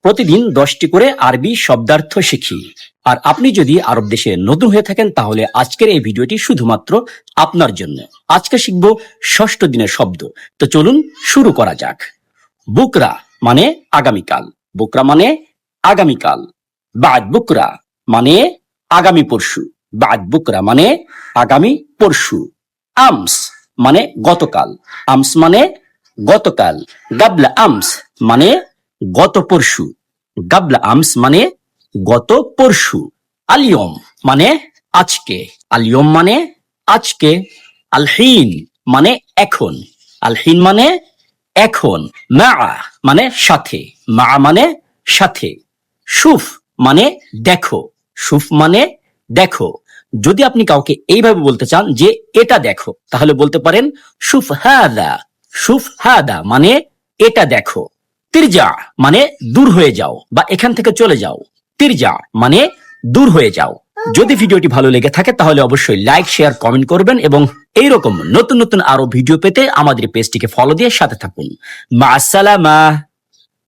প্রতিদিন 10টি করে আরবি শব্দার্থ শিখি। আর আপনি যদি আরব দেশে নতুন হয়ে থাকেন তাহলে আজকের এই ভিডিওটি শুধুমাত্র আপনার জন্য। আজকে শিখব 6ষ্ঠ দিনের শব্দ। তো চলুন শুরু করা যাক। বুকরা মানে আগামীকাল। বুকরা মানে আগামীকাল। বাদ বুকরা মানে আগামী পরশু। বাদ বুকরা মানে আগামী পরশু। আমস মানে গতকাল। আমস মানে গতকাল। গাবলা আমস মানে গত পরশু। গাবলা আমস মানে গত পরশু। আলিয়ম মানে আজকে। আলিয়ম মানে আজকে। আলহিন মানে এখন। আলহিন মানে এখন। মা মানে সাথে। মা মানে সাথে। শুফ মানে দেখো। শুফ মানে দেখো। যদি আপনি কাউকে এইভাবে বলতে চান যে এটা দেখো, তাহলে বলতে পারেন শুফ হাদা। শুফ হাদা মানে এটা দেখো। তিরজা মানে দূর হয়ে যাও বা এখান থেকে চলে যাও। তিরজা মানে দূর হয়ে যাও। যদি ভিডিওটি ভালো লেগে থাকে তাহলে অবশ্যই লাইক, শেয়ার, কমেন্ট করবেন এবং এইরকম নতুন নতুন আরো ভিডিও পেতে আমাদের পেজটিকে ফলো দিয়ে সাথে থাকুন। মা আসসালামা।